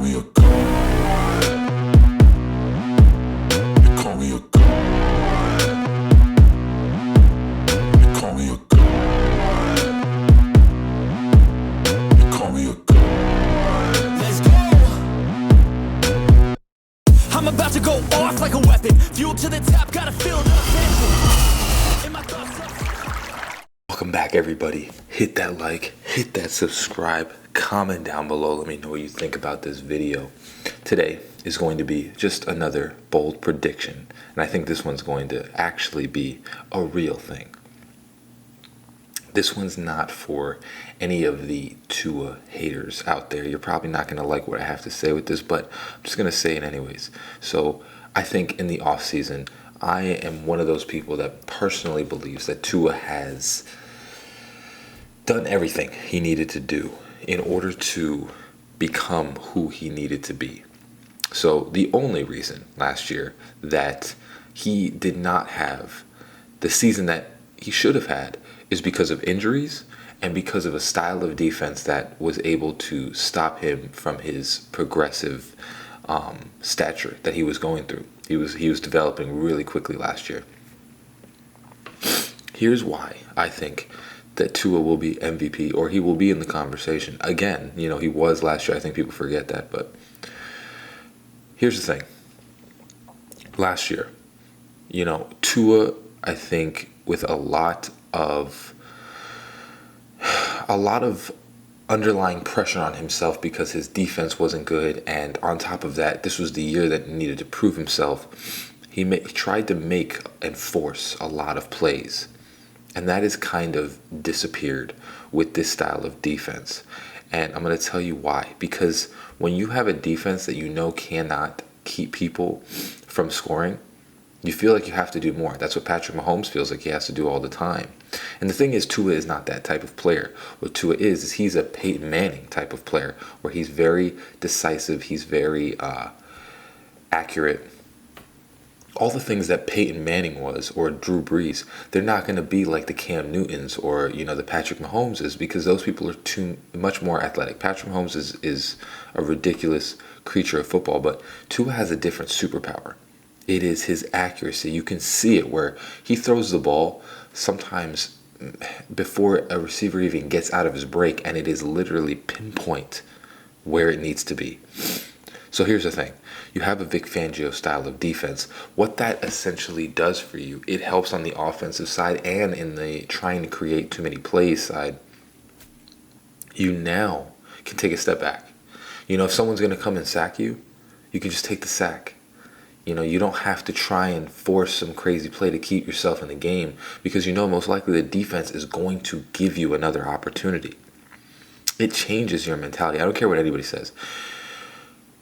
call me a god. They call me a god. They call me a god. They call me a god. Let's go! I'm about to go off like a weapon. Fuel to the top, gotta feel the tension. In my thoughts. Welcome back, everybody. Hit that like, hit that subscribe, comment down below. Let me know what you think about this video. Today is going to be just another bold prediction, and I think this one's going to actually be a real thing. This one's not for any of the Tua haters out there. You're probably not going to like what I have to say with this, but I'm just going to say it anyways. So I think in the offseason, I am one of those people that personally believes that Tua has done everything he needed to do in order to become who he needed to be. So the only reason last year that he did not have the season that he should have had is because of injuries and because of a style of defense that was able to stop him from his progressive stature that he was going through. He was developing really quickly last year. Here's why I think that Tua will be MVP, or he will be in the conversation. Again, he was last year. I think people forget that, but here's the thing. Last year, Tua, I think, with a lot of underlying pressure on himself because his defense wasn't good, and on top of that, this was the year that he needed to prove himself. He tried to make and force a lot of plays, and that has kind of disappeared with this style of defense. And I'm going to tell you why. Because when you have a defense that cannot keep people from scoring, you feel like you have to do more. That's what Patrick Mahomes feels like he has to do all the time. And the thing is, Tua is not that type of player. What Tua is he's a Peyton Manning type of player, where he's very decisive, he's very accurate. All the things that Peyton Manning was, or Drew Brees, they're not going to be like the Cam Newtons or the Patrick Mahomes, because those people are too much more athletic. Patrick Mahomes is a ridiculous creature of football, but Tua has a different superpower. It is his accuracy. You can see it where he throws the ball sometimes before a receiver even gets out of his break, and it is literally pinpoint where it needs to be. So here's the thing. You have a Vic Fangio style of defense. What that essentially does for you, it helps on the offensive side and in the trying to create too many plays side. You now can take a step back. If someone's going to come and sack you, you can just take the sack. You don't have to try and force some crazy play to keep yourself in the game, because most likely the defense is going to give you another opportunity. It changes your mentality. I don't care what anybody says.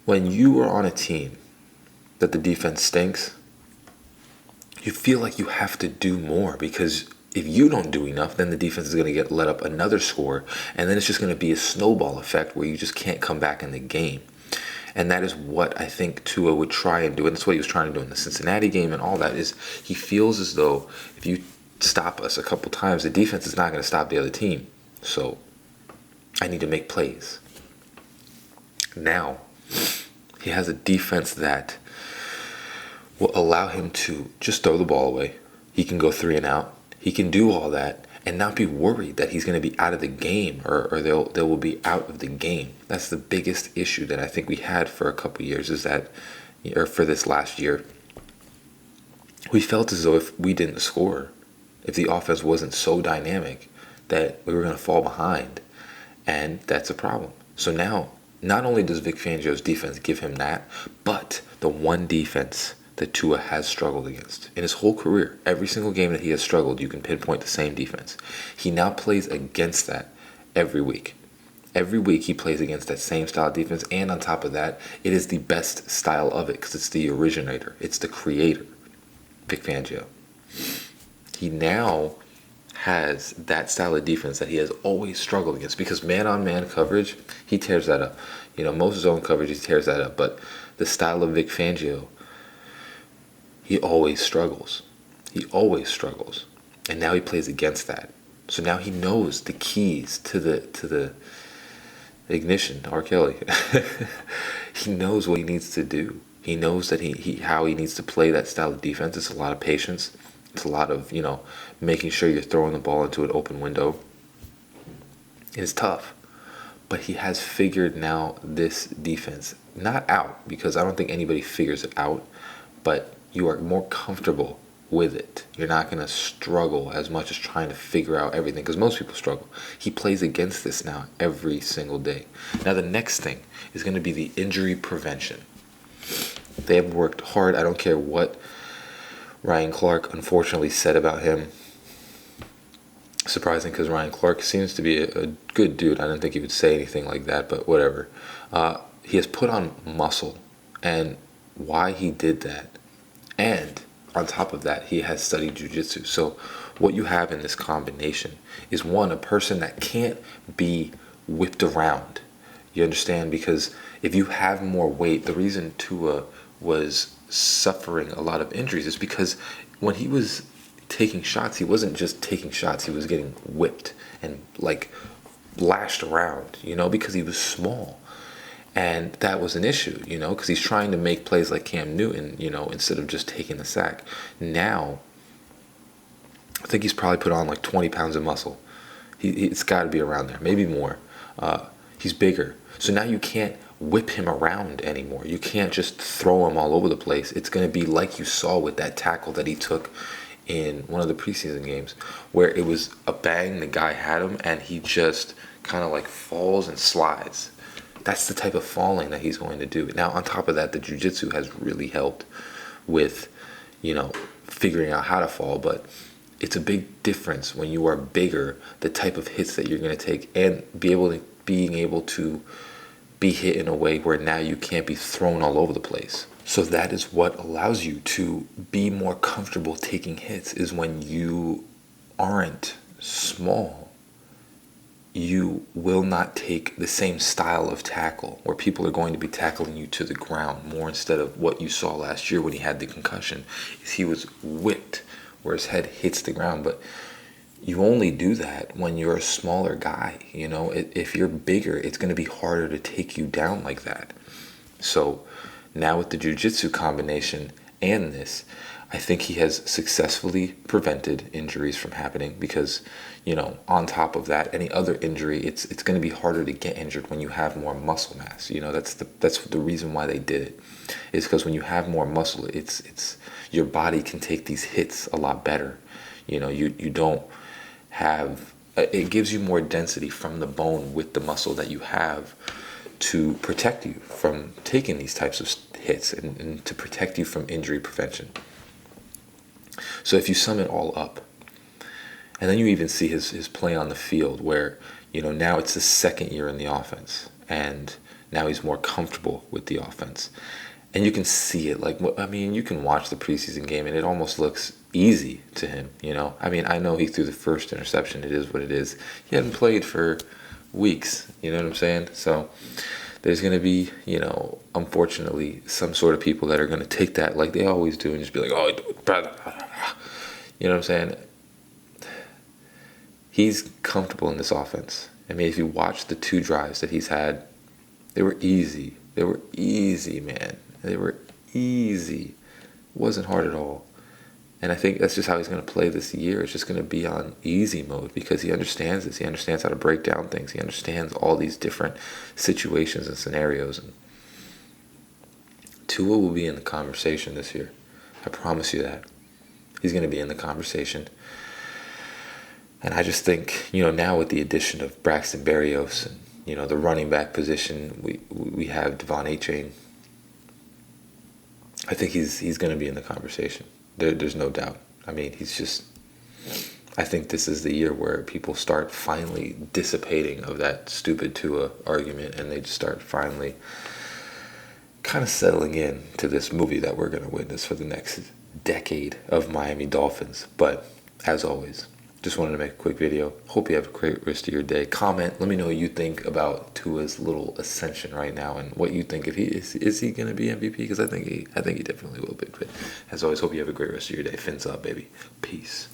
When you are on a team that the defense stinks, you feel like you have to do more, because if you don't do enough, then the defense is going to get let up another score, and then it's just going to be a snowball effect where you just can't come back in the game. And that is what I think Tua would try and do, and that's what he was trying to do in the Cincinnati game and all that. Is he feels as though if you stop us a couple times, the defense is not going to stop the other team. So I need to make plays. Now he has a defense that will allow him to just throw the ball away. He can go 3 and out. He can do all that and not be worried that he's going to be out of the game, or they will be out of the game. That's the biggest issue that I think we had for a couple years, or for this last year. We felt as though if we didn't score, if the offense wasn't so dynamic, that we were going to fall behind, and that's a problem. So now, not only does Vic Fangio's defense give him that, but the one defense that Tua has struggled against in his whole career, every single game that he has struggled, you can pinpoint the same defense. He now plays against that every week. Every week he plays against that same style of defense, and on top of that, it is the best style of it because it's the originator, it's the creator, Vic Fangio. He now has that style of defense that he has always struggled against, because man-on-man coverage, he tears that up. Most zone coverage, he tears that up, but the style of Vic Fangio, he always struggles. And now he plays against that. So now he knows the keys to Ignition, R. Kelly. He knows what he needs to do. He knows that how he needs to play that style of defense. It's a lot of patience. It's a lot of, making sure you're throwing the ball into an open window. It's tough. But he has figured now this defense, not out, because I don't think anybody figures it out, but you are more comfortable with it. You're not going to struggle as much as trying to figure out everything, because most people struggle. He plays against this now every single day. Now the next thing is going to be the injury prevention. They have worked hard. I don't care what Ryan Clark unfortunately said about him. Surprising, because Ryan Clark seems to be a good dude. I didn't think he would say anything like that, but whatever. He has put on muscle, and why he did that, and on top of that, he has studied jiu-jitsu. So what you have in this combination is, one, a person that can't be whipped around. You understand? Because if you have more weight, the reason Tua was suffering a lot of injuries is because when he was taking shots, he wasn't just taking shots, he was getting whipped and like lashed around, because he was small. And that was an issue, because he's trying to make plays like Cam Newton, instead of just taking the sack. Now, I think he's probably put on like 20 pounds of muscle. It's got to be around there, maybe more. He's bigger. So now you can't whip him around anymore. You can't just throw him all over the place. It's going to be like you saw with that tackle that he took in one of the preseason games, where it was a bang, the guy had him, and he just kind of like falls and slides. That's the type of falling that he's going to do. Now, on top of that, the jiu-jitsu has really helped with, figuring out how to fall, but it's a big difference when you are bigger, the type of hits that you're going to take, and being able to be hit in a way where now you can't be thrown all over the place. So that is what allows you to be more comfortable taking hits, is when you aren't small, you will not take the same style of tackle where people are going to be tackling you to the ground more, instead of what you saw last year when he had the concussion, is he was whipped where his head hits the ground. But you only do that when you're a smaller guy. If you're bigger, it's going to be harder to take you down like that. So now with the jiu-jitsu combination and this, I think he has successfully prevented injuries from happening, because, on top of that, any other injury, it's going to be harder to get injured when you have more muscle mass. That's the reason why they did it, is because when you have more muscle, it's your body can take these hits a lot better. You don't have, it gives you more density from the bone with the muscle that you have to protect you from taking these types of hits, and to protect you from injury prevention. So if you sum it all up, and then you even see his play on the field, where, now it's the second year in the offense, and now he's more comfortable with the offense. And you can see it, you can watch the preseason game, and it almost looks easy to him, I know he threw the first interception. It is what it is. He hadn't played for weeks, you know what I'm saying? So there's going to be, unfortunately, some sort of people that are going to take that like they always do and just be like, oh, you know what I'm saying? He's comfortable in this offense. If you watch the 2 drives that he's had, they were easy. They were easy, man. They were easy. It wasn't hard at all. And I think that's just how he's going to play this year. It's just going to be on easy mode, because he understands this. He understands how to break down things. He understands all these different situations and scenarios. And Tua will be in the conversation this year. I promise you that. He's going to be in the conversation. And I just think, now with the addition of Braxton Berrios and, the running back position, we have Devon Achane. I think he's going to be in the conversation. There's no doubt. He's just, I think this is the year where people start finally dissipating of that stupid Tua argument, and they just start finally kind of settling in to this movie that we're going to witness for the next decade of Miami Dolphins. But as always, just wanted to make a quick video. Hope you have a great rest of your day. Comment, let me know what you think about Tua's little ascension right now, and what you think, if he is he going to be MVP, because I think he definitely will be. But as always, hope you have a great rest of your day. Fins up, baby. Peace.